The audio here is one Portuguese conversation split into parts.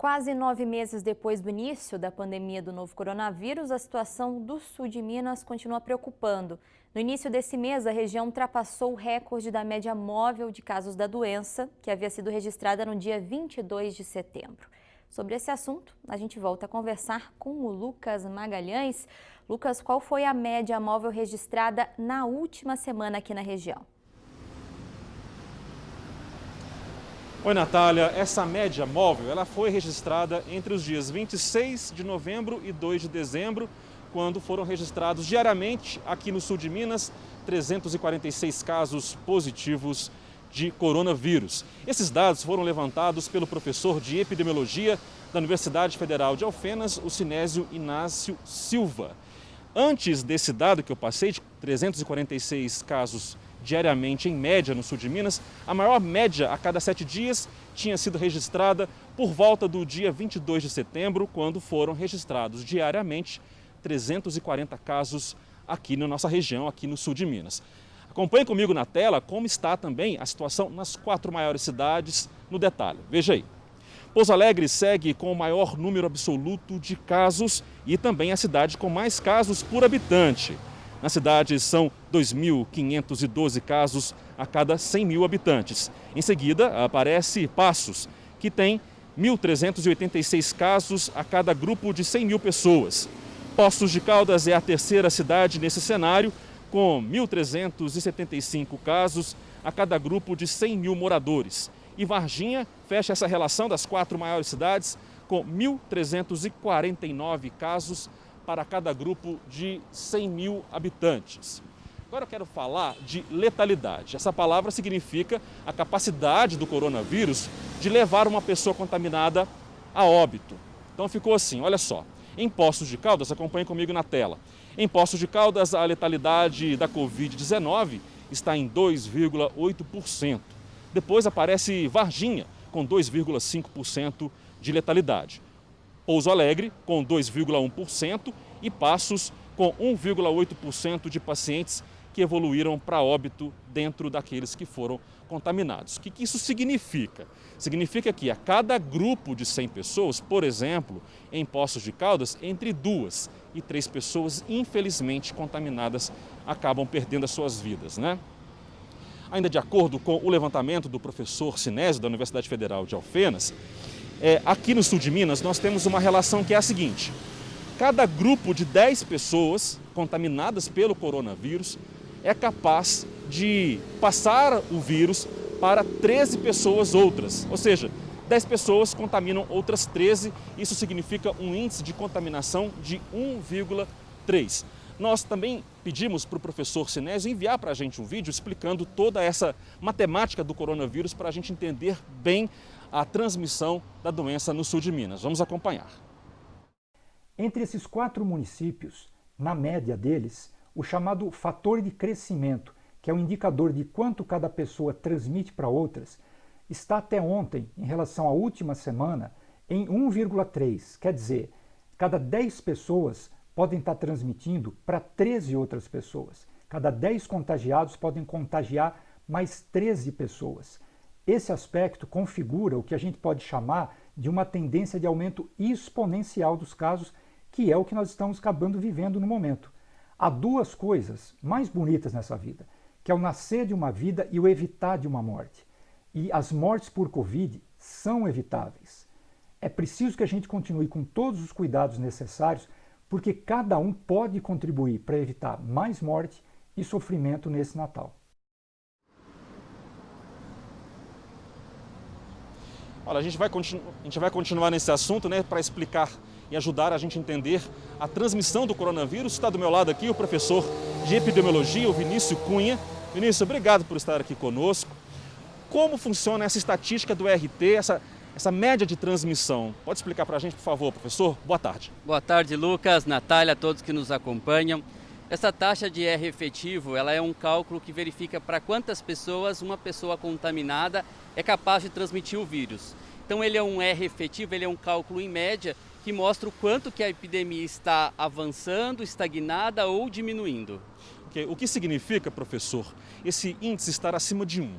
Quase 9 meses depois do início da pandemia do novo coronavírus, a situação do sul de Minas continua preocupando. No início desse mês, a região ultrapassou o recorde da média móvel de casos da doença, que havia sido registrada no dia 22 de setembro. Sobre esse assunto, a gente volta a conversar com o Lucas Magalhães. Lucas, qual foi a média móvel registrada na última semana aqui na região? Oi, Natália. Essa média móvel ela foi registrada entre os dias 26 de novembro e 2 de dezembro, quando foram registrados diariamente aqui no sul de Minas 346 casos positivos de coronavírus. Esses dados foram levantados pelo professor de epidemiologia da Universidade Federal de Alfenas, o Sinésio Inácio Silva. Antes desse dado que eu passei, de 346 casos diariamente, em média, no sul de Minas, a maior média a cada 7 dias tinha sido registrada por volta do dia 22 de setembro, quando foram registrados diariamente 340 casos aqui na nossa região, aqui no sul de Minas. Acompanhe comigo na tela como está também a situação nas 4 maiores cidades no detalhe. Veja aí. Pouso Alegre segue com o maior número absoluto de casos e também a cidade com mais casos por habitante. Na cidade são 2.512 casos a cada 100 mil habitantes. Em seguida aparece Passos, que tem 1.386 casos a cada grupo de 100 mil pessoas. Poços de Caldas é a terceira cidade nesse cenário, com 1.375 casos a cada grupo de 100 mil moradores. E Varginha fecha essa relação das 4 maiores cidades com 1.349 casos para cada grupo de 100 mil habitantes. Agora eu quero falar de letalidade. Essa palavra significa a capacidade do coronavírus de levar uma pessoa contaminada a óbito. Então ficou assim, olha só. Em Poços de Caldas, acompanhe comigo na tela. Em Poços de Caldas, a letalidade da Covid-19 está em 2,8%. Depois aparece Varginha, com 2,5% de letalidade. Pouso Alegre, com 2,1% e Passos, com 1,8% de pacientes que evoluíram para óbito dentro daqueles que foram contaminados. O que isso significa? Significa que a cada grupo de 100 pessoas, por exemplo, em Poços de Caldas, entre 2 e 3 pessoas, infelizmente, contaminadas, acabam perdendo as suas vidas, né? Ainda de acordo com o levantamento do professor Sinésio, da Universidade Federal de Alfenas, aqui no sul de Minas nós temos uma relação que é a seguinte: cada grupo de 10 pessoas contaminadas pelo coronavírus é capaz de passar o vírus para 13 pessoas outras, ou seja, 10 pessoas contaminam outras 13, isso significa um índice de contaminação de 1,3. Nós também pedimos para o professor Sinésio enviar para a gente um vídeo explicando toda essa matemática do coronavírus para a gente entender bem a transmissão da doença no sul de Minas. Vamos acompanhar. Entre esses 4 municípios, na média deles, o chamado fator de crescimento, que é um indicador de quanto cada pessoa transmite para outras, está até ontem, em relação à última semana, em 1,3. Quer dizer, cada 10 pessoas podem estar transmitindo para 13 outras pessoas. Cada 10 contagiados podem contagiar mais 13 pessoas. Esse aspecto configura o que a gente pode chamar de uma tendência de aumento exponencial dos casos, que é o que nós estamos acabando vivendo no momento. Há 2 coisas mais bonitas nessa vida, que é o nascer de uma vida e o evitar de uma morte. E as mortes por Covid são evitáveis. É preciso que a gente continue com todos os cuidados necessários, porque cada um pode contribuir para evitar mais morte e sofrimento nesse Natal. Olha, a gente vai continuar nesse assunto, né, para explicar e ajudar a gente a entender a transmissão do coronavírus. Está do meu lado aqui o professor de epidemiologia, o Vinícius Cunha. Vinícius, obrigado por estar aqui conosco. Como funciona essa estatística do RT, essa média de transmissão? Pode explicar para a gente, por favor, professor? Boa tarde. Boa tarde, Lucas, Natália, a todos que nos acompanham. Essa taxa de R efetivo, ela é um cálculo que verifica para quantas pessoas uma pessoa contaminada é capaz de transmitir o vírus. Então ele é um R efetivo, ele é um cálculo em média que mostra o quanto que a epidemia está avançando, estagnada ou diminuindo. O que significa, professor, esse índice estar acima de 1?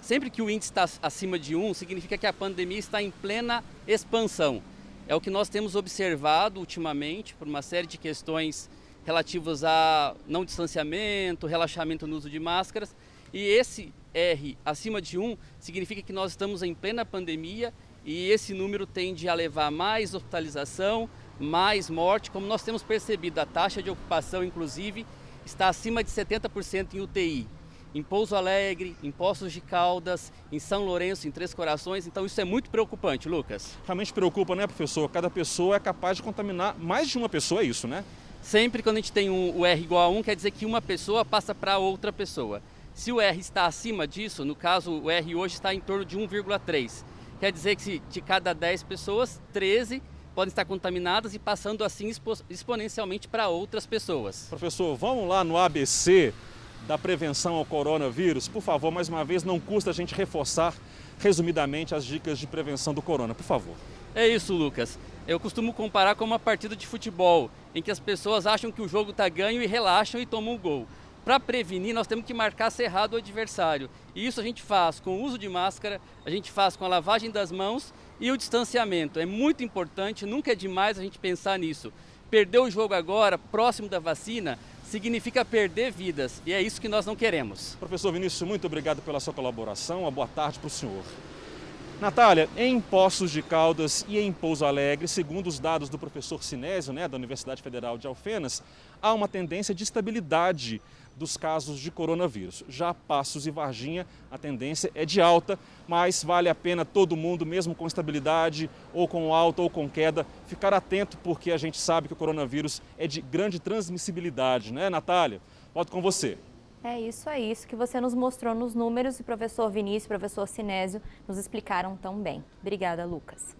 Sempre que o índice está acima de 1, significa que a pandemia está em plena expansão. É o que nós temos observado ultimamente por uma série de questões relativas a não distanciamento, relaxamento no uso de máscaras. E esse R acima de 1 significa que nós estamos em plena pandemia e esse número tende a levar mais hospitalização, mais morte. Como nós temos percebido, a taxa de ocupação, inclusive, está acima de 70% em UTI. Em Pouso Alegre, em Poços de Caldas, em São Lourenço, em Três Corações. Então isso é muito preocupante, Lucas. Realmente preocupa, né, professor? Cada pessoa é capaz de contaminar mais de uma pessoa, é isso, né? Sempre quando a gente tem o R igual a 1, quer dizer que uma pessoa passa para outra pessoa. Se o R está acima disso, no caso o R hoje está em torno de 1,3. Quer dizer que de cada 10 pessoas, 13 podem estar contaminadas e passando assim exponencialmente para outras pessoas. Professor, vamos lá no ABC da prevenção ao coronavírus. Por favor, mais uma vez, não custa a gente reforçar resumidamente as dicas de prevenção do corona, por favor. É isso, Lucas. Eu costumo comparar com uma partida de futebol, em que as pessoas acham que o jogo está ganho e relaxam e tomam um gol. Para prevenir, nós temos que marcar cerrado o adversário. E isso a gente faz com o uso de máscara, a gente faz com a lavagem das mãos e o distanciamento. É muito importante, nunca é demais a gente pensar nisso. Perder o jogo agora, próximo da vacina, significa perder vidas. E é isso que nós não queremos. Professor Vinícius, muito obrigado pela sua colaboração. Uma boa tarde para o senhor. Natália, em Poços de Caldas e em Pouso Alegre, segundo os dados do professor Sinésio, da Universidade Federal de Alfenas, há uma tendência de estabilidade dos casos de coronavírus. Já Passos e Varginha, a tendência é de alta, mas vale a pena todo mundo, mesmo com estabilidade, ou com alta ou com queda, ficar atento, porque a gente sabe que o coronavírus é de grande transmissibilidade, né, Natália? Volto com você. É isso que você nos mostrou nos números e o professor Vinícius e o professor Sinésio nos explicaram tão bem. Obrigada, Lucas.